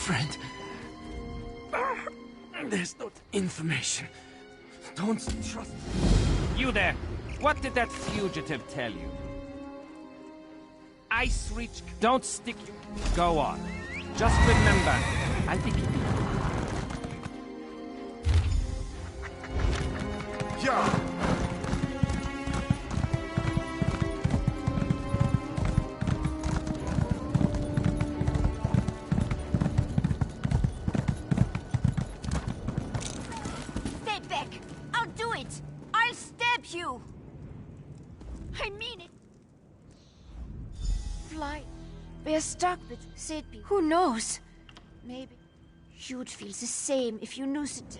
Friend, there's no information. Don't trust... You there! What did that fugitive tell you? Ice Reach, don't stick... Go on. Just remember, I'll be keeping you. Yeah! I mean it. Fly. We're stuck with Sidby. Who knows? Maybe you'd feel the same if you knew Sid.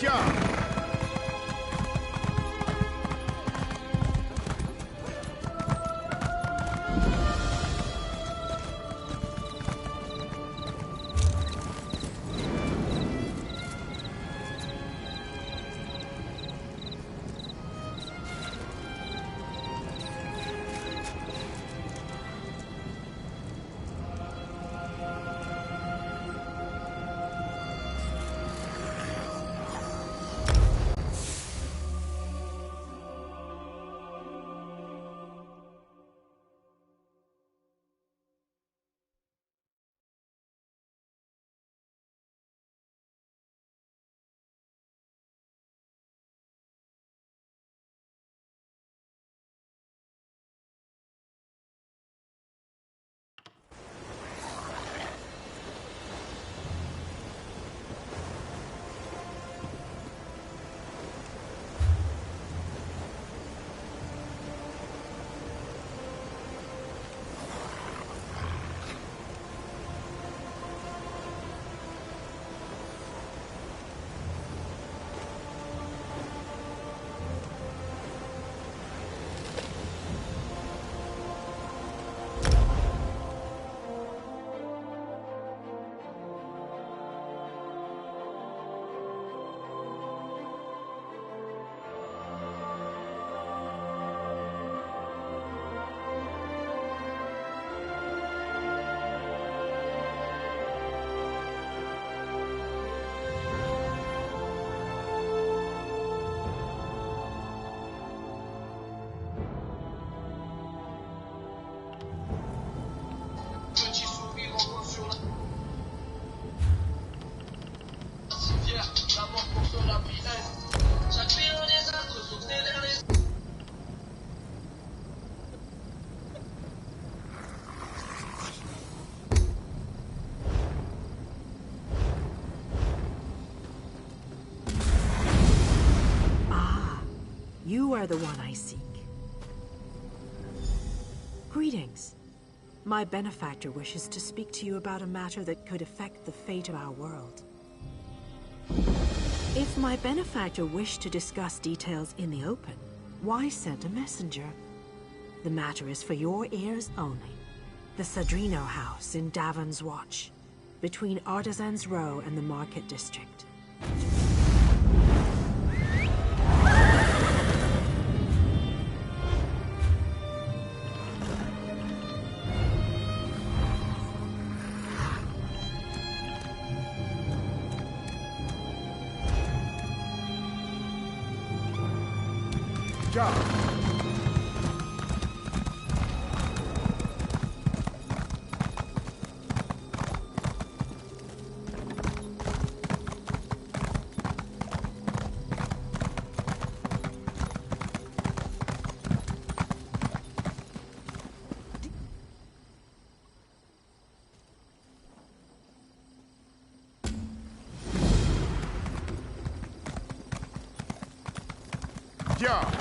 job. You are the one I seek. Greetings. My benefactor wishes to speak to you about a matter that could affect the fate of our world. If my benefactor wished to discuss details in the open, why send a messenger? The matter is for your ears only. The Sadrino House in Davon's Watch, between Artisans Row and the Market District. Job. Job.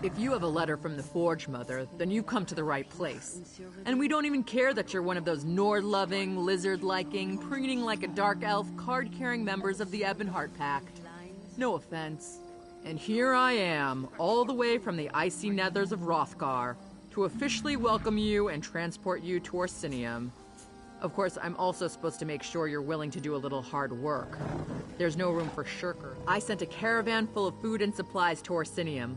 If you have a letter from the Forge Mother, then you've come to the right place. And we don't even care that you're one of those Nord-loving, lizard-liking, preening like a dark elf, card-carrying members of the Ebonheart Pact. No offense. And here I am, all the way from the icy nethers of WROTHGAR, to officially welcome you and transport you to Orsinium. Of course, I'm also supposed to make sure you're willing to do a little hard work. There's no room for shirker. I sent a caravan full of food and supplies to Orsinium.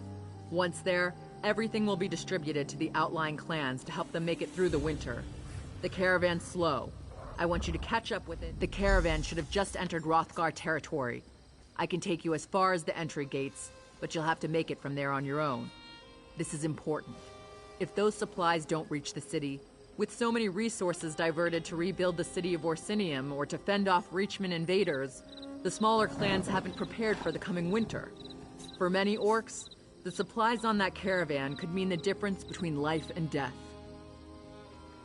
Once there, everything will be distributed to the outlying clans to help them make it through the winter. The caravan's slow. I want you to catch up with it. The caravan should have just entered WROTHGAR territory. I can take you as far as the entry gates, but you'll have to make it from there on your own. This is important. If those supplies don't reach the city, with so many resources diverted to rebuild the city of Orsinium or to fend off Reachman invaders, the smaller clans haven't prepared for the coming winter. For many orcs, the supplies on that caravan could mean the difference between life and death.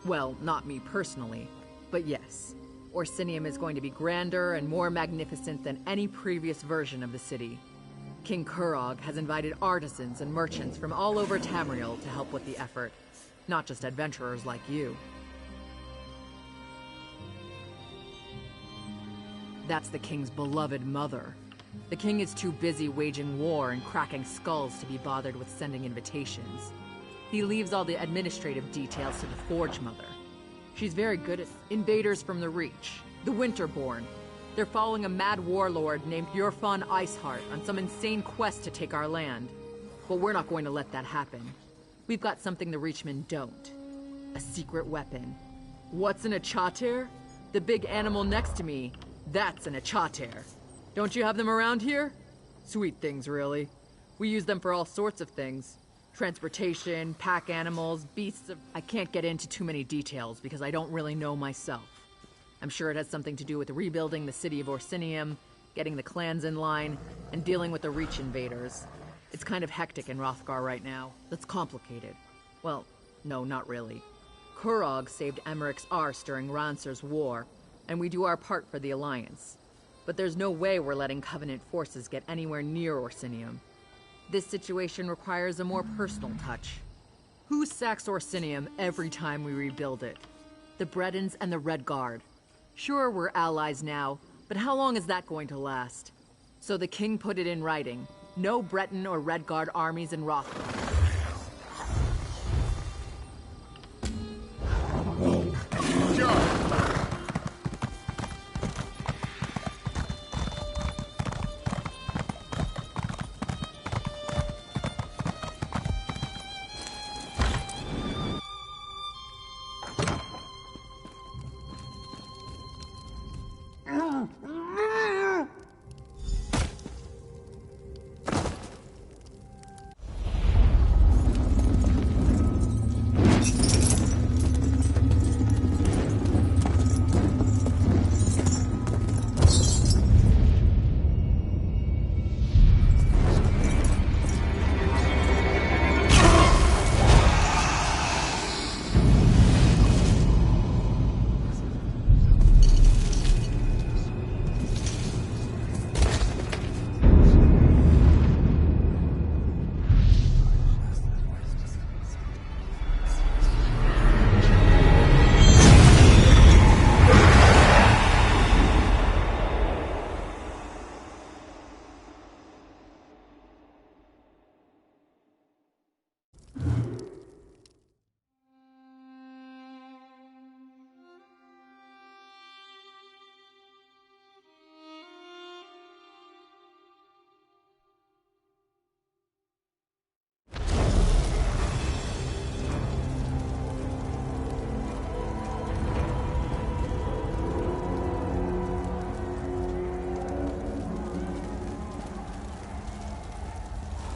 Well, not me personally, but yes. Orsinium is going to be grander and more magnificent than any previous version of the city. King Kurog has invited artisans and merchants from all over Tamriel to help with the effort, not just adventurers like you. That's the king's beloved mother. The king is too busy waging war and cracking skulls to be bothered with sending invitations. He leaves all the administrative details to the Forge Mother. She's very good at invaders from the Reach, the Winterborn. They're following a mad warlord named Yorfan Iceheart on some insane quest to take our land. But we're not going to let that happen. We've got something the Reachmen don't. A secret weapon. What's an Achater? The big animal next to me. That's an Achater. Don't you have them around here? Sweet things, really. We use them for all sorts of things. Transportation, pack animals, beasts of... I can't get into too many details because I don't really know myself. I'm sure it has something to do with rebuilding the city of Orsinium, getting the clans in line, and dealing with the Reach invaders. It's kind of hectic in Hrothgar right now. That's complicated. Well, no, not really. Kurog saved Emmerich's arse during Ranser's war, and we do our part for the Alliance. But there's no way we're letting Covenant forces get anywhere near Orsinium. This situation requires a more personal touch. Who sacks Orsinium every time we rebuild it? The Bredons and the Red Guard. Sure, we're allies now, but how long is that going to last? So the king put it in writing. No Breton or Red Guard armies in Hrothgar.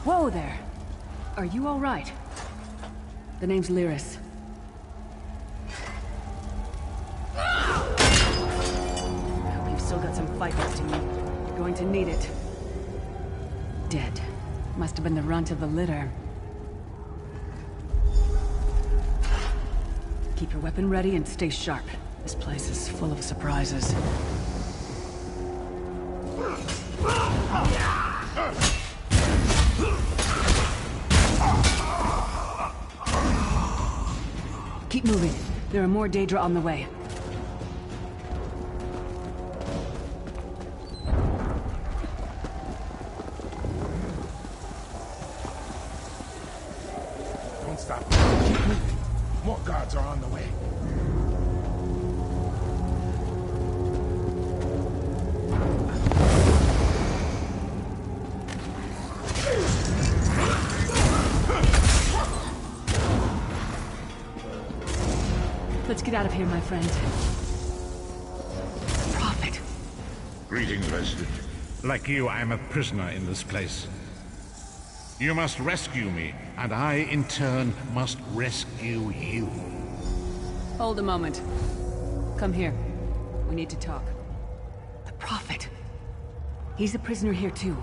Whoa there! Are you all right? The name's Lyris. You've still got some fight left in you. You're going to need it. Dead. Must have been the runt of the litter. Keep your weapon ready and stay sharp. This place is full of surprises. Keep moving. There are more Daedra on the way. Don't stop. Keep moving. More guards are on the way. Let's get out of here, my friend. Prophet. Greetings, resident. Like you, I am a prisoner in this place. You must rescue me, and I, in turn, must rescue you. Hold a moment. Come here. We need to talk. The Prophet. He's a prisoner here, too.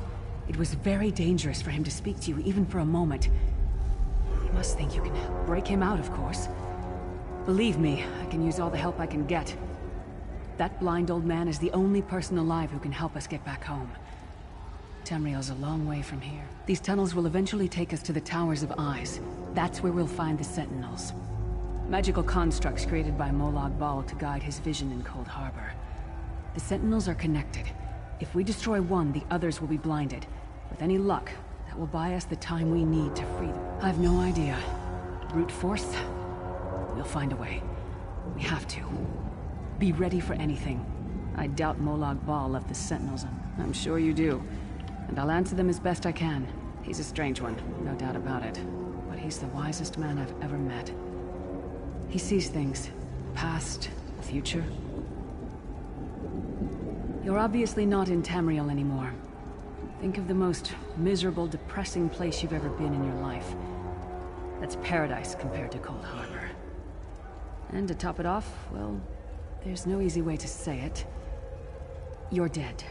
It was very dangerous for him to speak to you, even for a moment. You must think you can break him out, of course. Believe me, I can use all the help I can get. That blind old man is the only person alive who can help us get back home. Tamriel's a long way from here. These tunnels will eventually take us to the Towers of Eyes. That's where we'll find the Sentinels. Magical constructs created by Molag Bal to guide his vision in Cold Harbor. The Sentinels are connected. If we destroy one, the others will be blinded. With any luck, that will buy us the time we need to free them. I've no idea. Brute force? We'll find a way. We have to. Be ready for anything. I doubt Molag Bal left the Sentinels on. I'm sure you do. And I'll answer them as best I can. He's a strange one, no doubt about it. But he's the wisest man I've ever met. He sees things. Past, future. You're obviously not in Tamriel anymore. Think of the most miserable, depressing place you've ever been in your life. That's paradise compared to Cold Harbor. And to top it off, well, there's no easy way to say it. You're dead.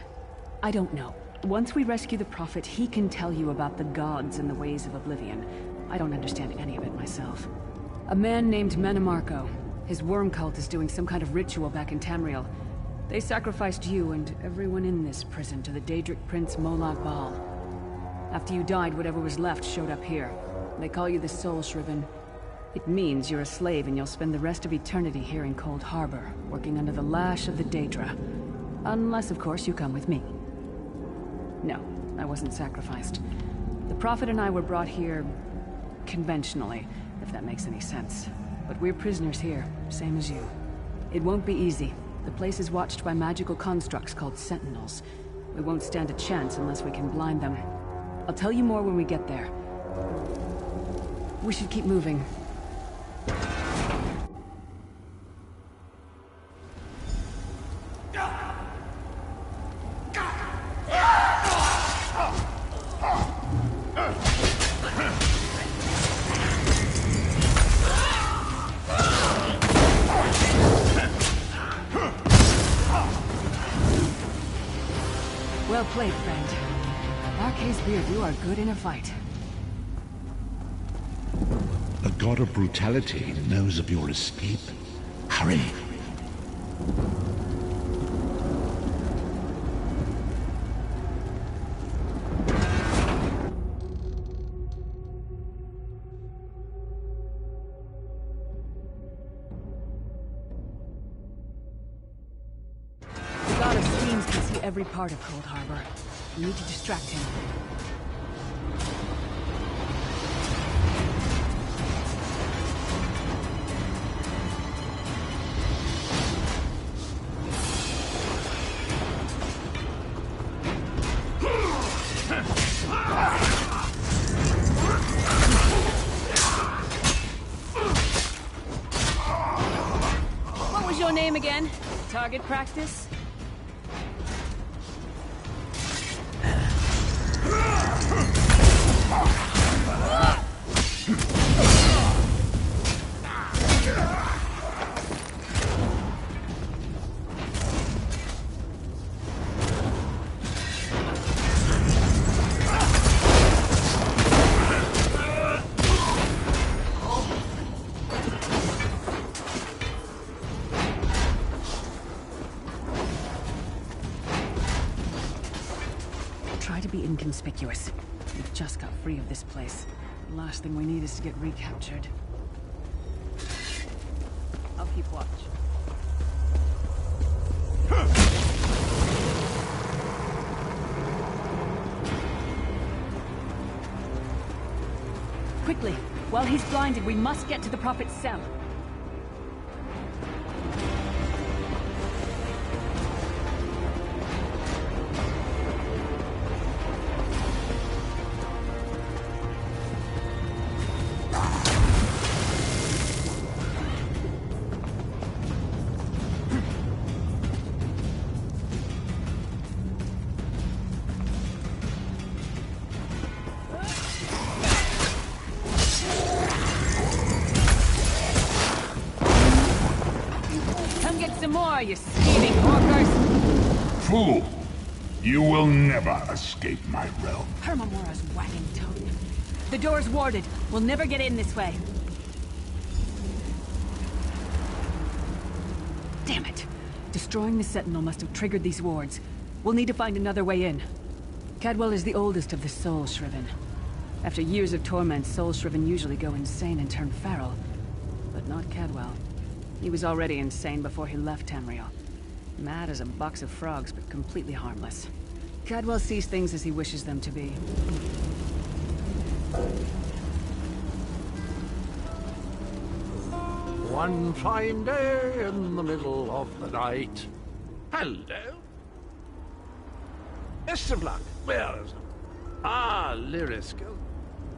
I don't know. Once we rescue the Prophet, he can tell you about the gods and the ways of Oblivion. I don't understand any of it myself. A man named Manamarco. His worm cult is doing some kind of ritual back in Tamriel. They sacrificed you and everyone in this prison to the Daedric Prince Molag Bal. After you died, whatever was left showed up here. They call you the Soul Shriven. It means you're a slave and you'll spend the rest of eternity here in Cold Harbor, working under the lash of the Daedra. Unless, of course, you come with me. No, I wasn't sacrificed. The Prophet and I were brought here conventionally, if that makes any sense. But we're prisoners here, same as you. It won't be easy. The place is watched by magical constructs called Sentinels. We won't stand a chance unless we can blind them. I'll tell you more when we get there. We should keep moving. Well played, friend. Arca's beard, you are good in a fight. The god of brutality knows of your escape. Hurry. The god of schemes can see every part of Cold Harbor. We need to distract him. What was your name again? Target practice? Try to be inconspicuous. We've just got free of this place. The last thing we need is to get recaptured. I'll keep watch. Quickly! While he's blinded, we must get to the Prophet's cell. Some more, you scheming hawkers! Fool! You will never escape my realm. Hermamora's wagging tongue. The door's warded. We'll never get in this way. Damn it! Destroying the Sentinel must have triggered these wards. We'll need to find another way in. Cadwell is the oldest of the Soul Shriven. After years of torment, Soul Shriven usually go insane and turn feral. But not Cadwell. He was already insane before he left Tamriel. Mad as a box of frogs, but completely harmless. Cadwell sees things as he wishes them to be. One fine day in the middle of the night. Hello? Best of luck. Well, there's not... Ah, Lyriska.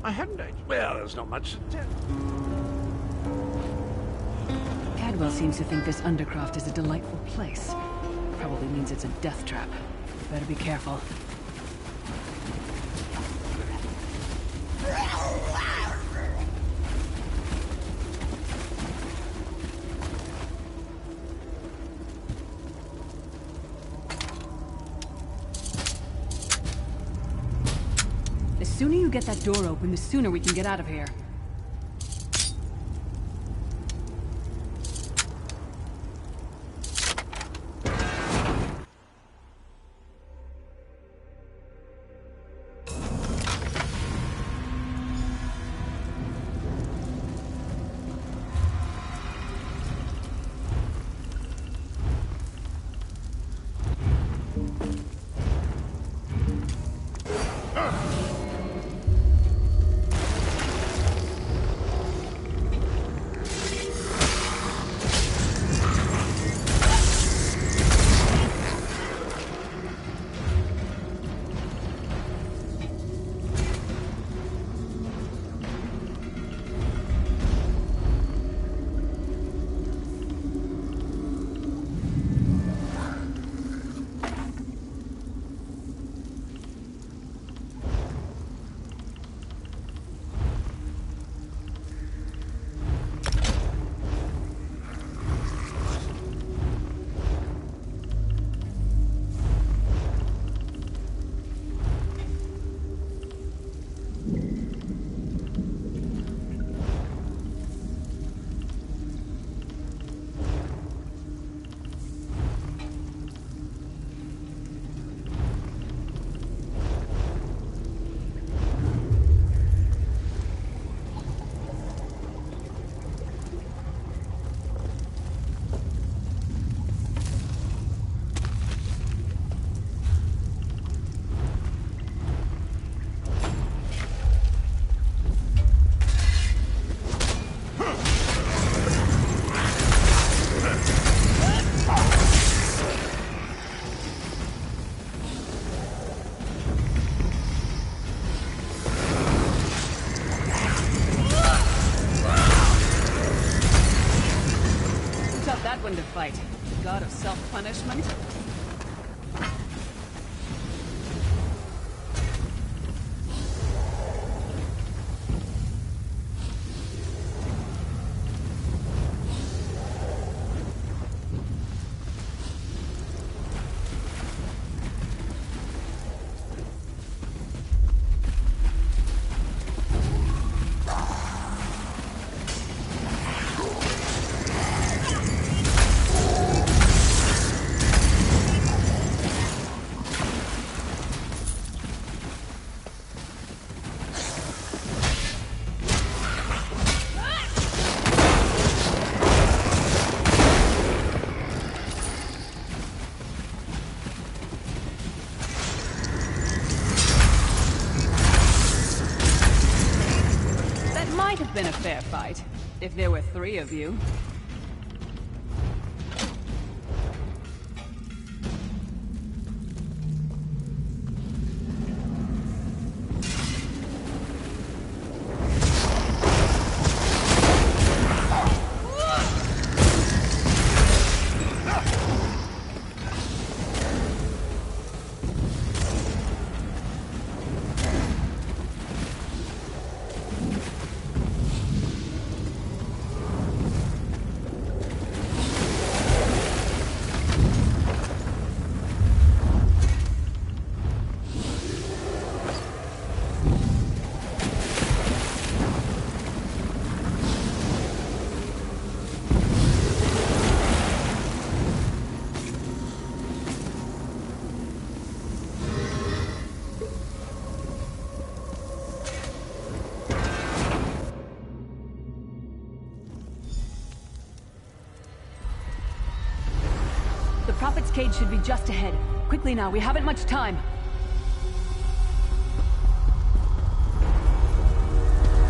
I hadn't aged. Well, there's not much to tell. Cadwell seems to think this Undercroft is a delightful place. Probably means it's a death trap. Better be careful. The sooner you get that door open, the sooner we can get out of here. To fight. God of self-punishment? Been a fair fight, if there were 3 of you. Prophet's cage should be just ahead. Quickly now, we haven't much time.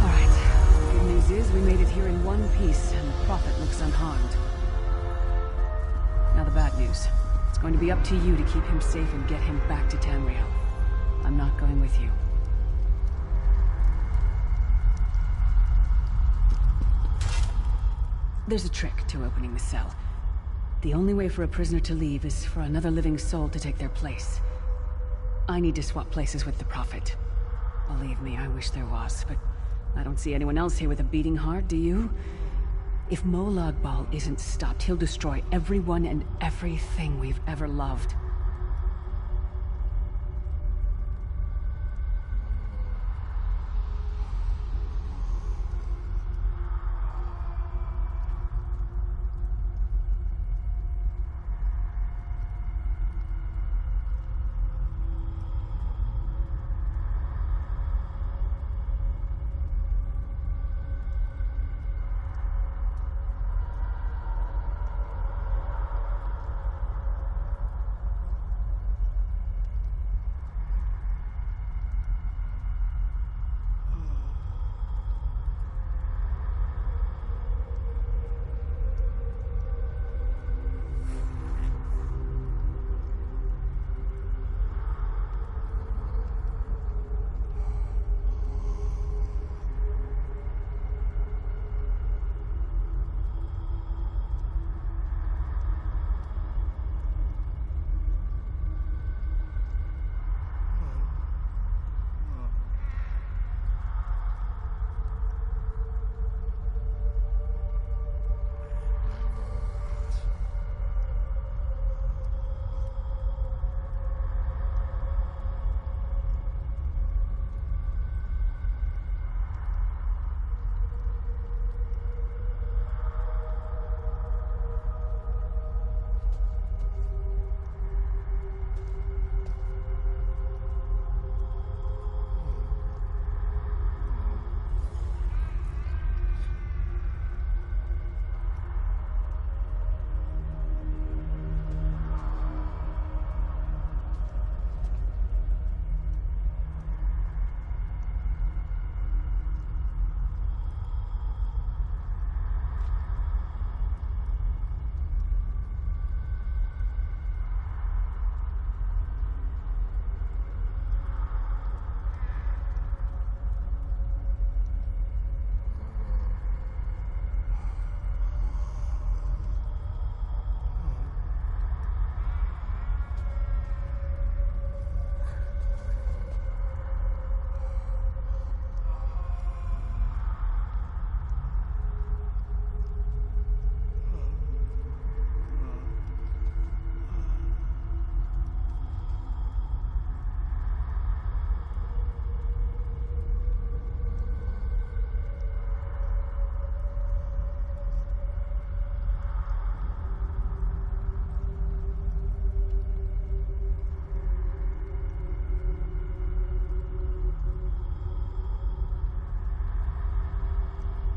Alright. Good news is we made it here in one piece, and the Prophet looks unharmed. Now the bad news. It's going to be up to you to keep him safe and get him back to Tamriel. I'm not going with you. There's a trick to opening the cell. The only way for a prisoner to leave is for another living soul to take their place. I need to swap places with the Prophet. Believe me, I wish there was, but I don't see anyone else here with a beating heart, do you? If Molag Bal isn't stopped, he'll destroy everyone and everything we've ever loved.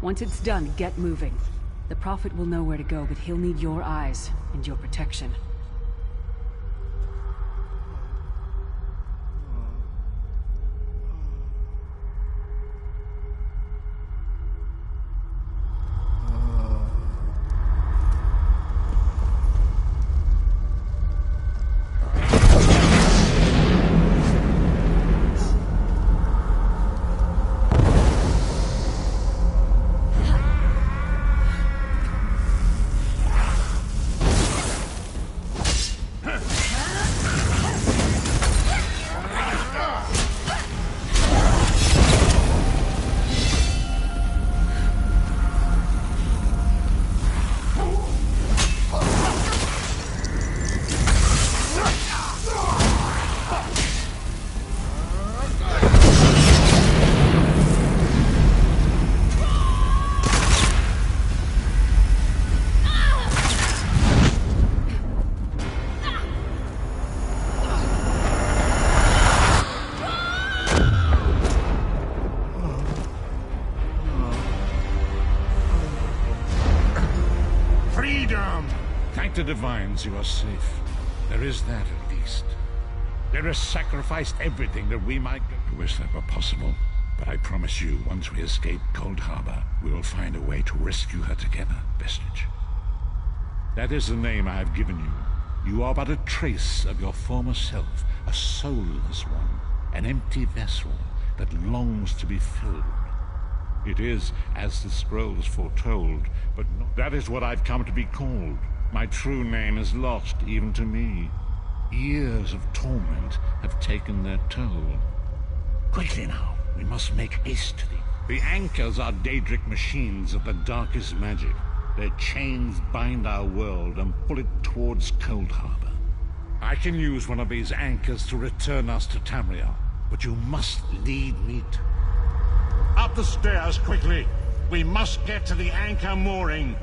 Once it's done, get moving. The Prophet will know where to go, but he'll need your eyes and your protection. Thank the divines you are safe. There is that at least. There has sacrificed everything that we might go. I wish that were possible, but I promise you, once we escape Cold Harbor, we will find a way to rescue her together, Vestige. That is the name I have given you. You are but a trace of your former self, a soulless one, an empty vessel that longs to be filled. It is as the scrolls foretold, but that is what I've come to be called. My true name is lost even to me. Years of torment have taken their toll. Quickly now, we must make haste to thee. The anchors are Daedric machines of the darkest magic. Their chains bind our world and pull it towards Cold Harbor. I can use one of these anchors to return us to Tamriel, but you must lead me to... Up the stairs, quickly! We must get to the anchor mooring.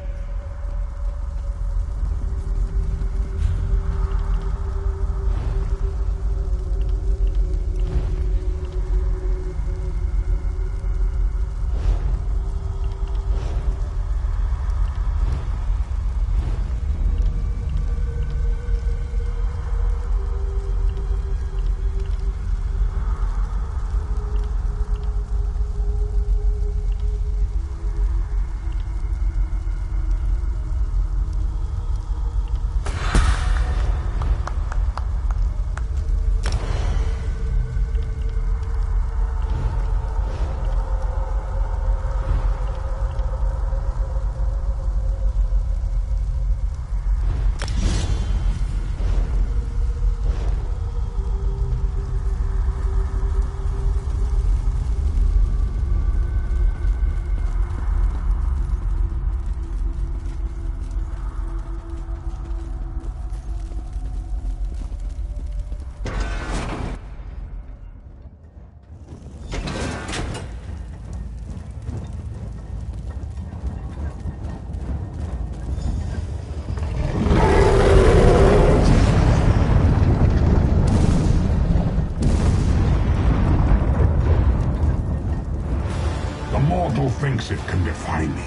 Thinks it can defy me.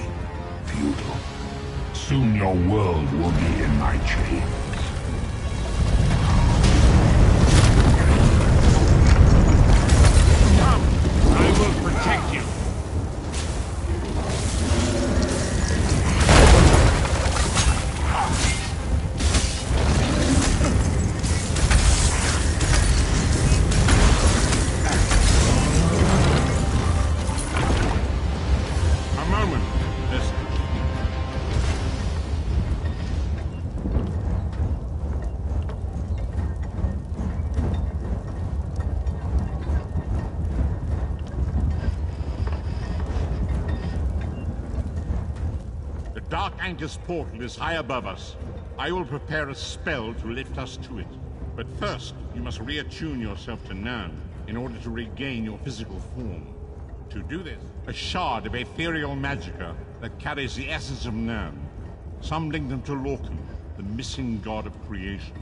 Futile. Soon your world will be in my chains. Come! I will protect you. Dark Anchor's portal is high above us. I will prepare a spell to lift us to it. But first, you must reattune yourself to Nirn in order to regain your physical form. To do this, a shard of ethereal magicka that carries the essence of Nirn. Some link them to Lorcan, the missing god of creation.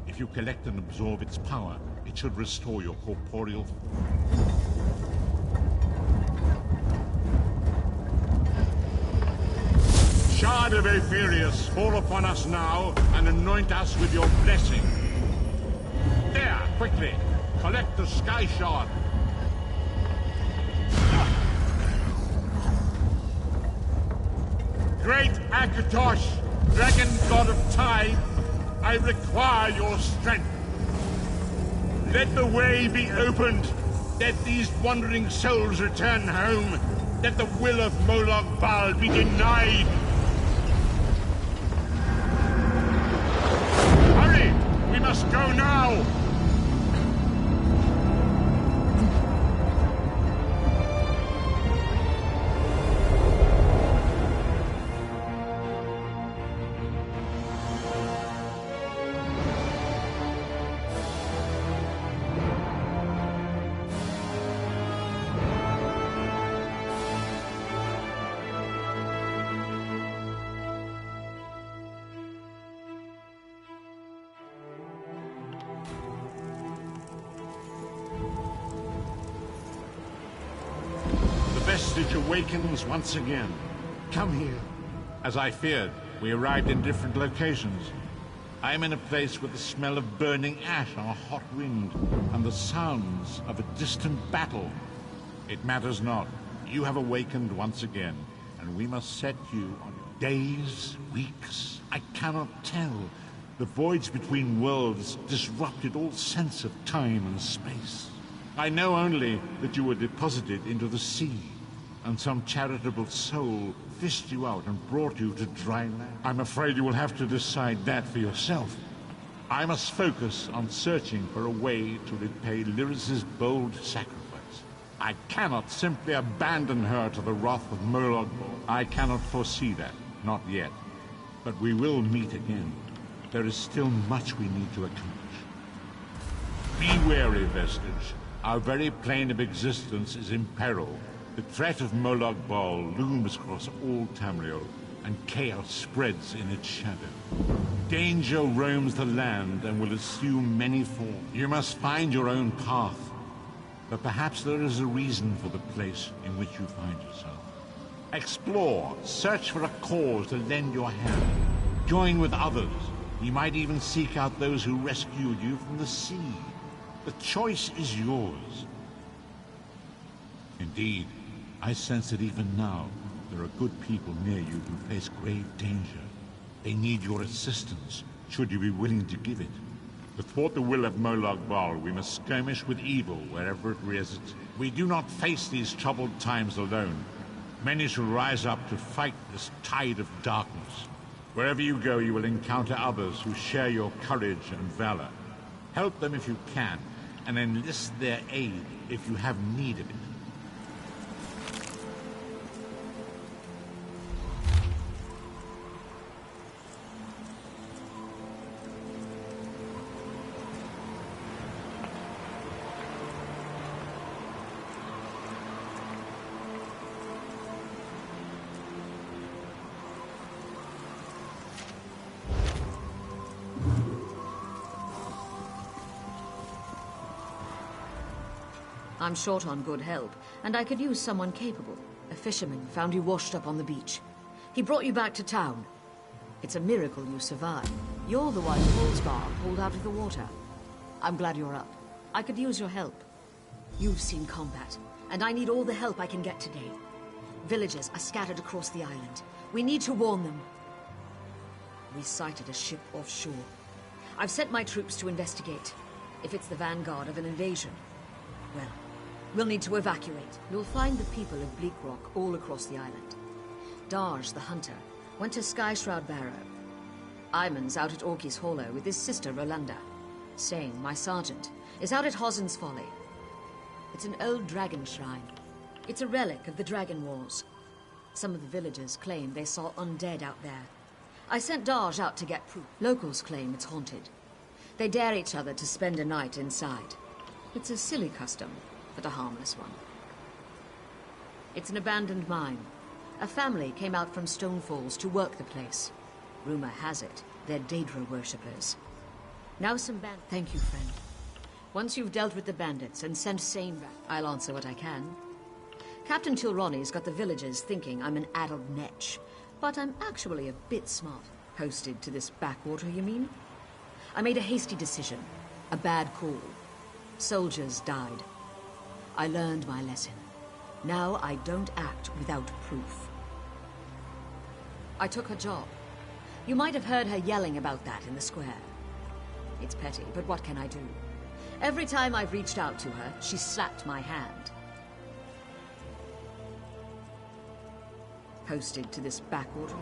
If you collect and absorb its power, it should restore your corporeal form. Shard of Aetherius, fall upon us now and anoint us with your blessing. There, quickly, collect the Sky Shard. Great Akatosh, dragon god of time, I require your strength. Let the way be opened. Let these wandering souls return home. Let the will of Moloch Baal be denied. We must go now! Vestige awakens once again. Come here. As I feared, we arrived in different locations. I am in a place with the smell of burning ash on a hot wind, and the sounds of a distant battle. It matters not. You have awakened once again, and we must set you on days, weeks, I cannot tell. The voids between worlds disrupted all sense of time and space. I know only that you were deposited into the sea, and some charitable soul fished you out and brought you to dry land. I'm afraid you will have to decide that for yourself. I must focus on searching for a way to repay Lyris's bold sacrifice. I cannot simply abandon her to the wrath of Murloc. I cannot foresee that, not yet. But we will meet again. There is still much we need to accomplish. Be wary, Vestige. Our very plane of existence is in peril. The threat of Moloch Ball looms across all Tamriel, and chaos spreads in its shadow. Danger roams the land and will assume many forms. You must find your own path. But perhaps there is a reason for the place in which you find yourself. Explore, search for a cause to lend your hand. Join with others. You might even seek out those who rescued you from the sea. The choice is yours. Indeed, I sense that even now, there are good people near you who face grave danger. They need your assistance, should you be willing to give it. To thwart the will of Moloch Bal, we must skirmish with evil wherever it rears its... We do not face these troubled times alone. Many shall rise up to fight this tide of darkness. Wherever you go, you will encounter others who share your courage and valor. Help them if you can, and enlist their aid if you have need of it. I'm short on good help, and I could use someone capable. A fisherman found you washed up on the beach. He brought you back to town. It's a miracle you survived. You're the one WROTHGAR pulled out of the water. I'm glad you're up. I could use your help. You've seen combat, and I need all the help I can get today. Villagers are scattered across the island. We need to warn them. We sighted a ship offshore. I've sent my troops to investigate. If it's the vanguard of an invasion, well, we'll need to evacuate. You'll find the people of BLEAKROCK all across the island. Darj, the hunter, went to Skyshroud Barrow. Iman's out at Orky's Hollow with his sister Rolanda. Sane, my sergeant, is out at Hosen's Folly. It's an old dragon shrine. It's a relic of the Dragon Wars. Some of the villagers claim they saw undead out there. I sent Darj out to get proof. Locals claim it's haunted. They dare each other to spend a night inside. It's a silly custom, but a harmless one. It's an abandoned mine. A family came out from Stone Falls to work the place. Rumor has it, they're Daedra worshippers. Now some Thank you, friend. Once you've dealt with the bandits and sent Sane back, I'll answer what I can. Captain Tilroni's got the villagers thinking I'm an addled netch, but I'm actually a bit smart. Posted to this backwater, you mean? I made a hasty decision. A bad call. Soldiers died. I learned my lesson. Now I don't act without proof. I took her job. You might have heard her yelling about that in the square. It's petty, but what can I do? Every time I've reached out to her, she slapped my hand. Posted to this backwater.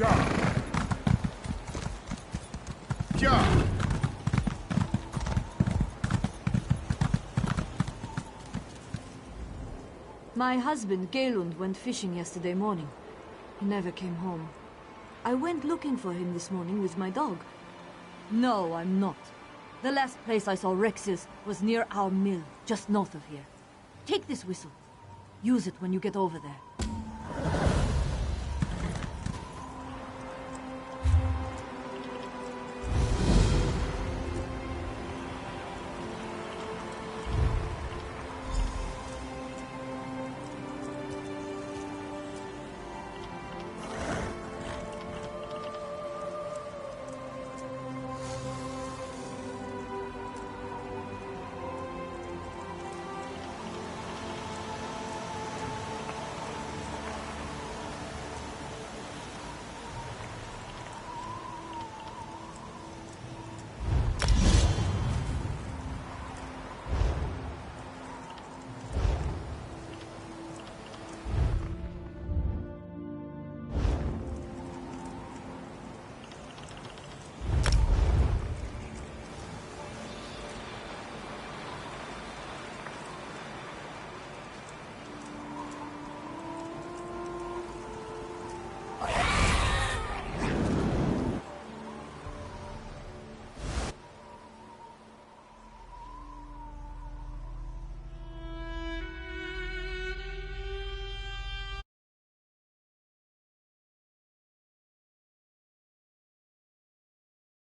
My husband, Galund, went fishing yesterday morning. He never came home. I went looking for him this morning with my dog. No, I'm not. The last place I saw Rex's was near our mill, just north of here. Take this whistle. Use it when you get over there.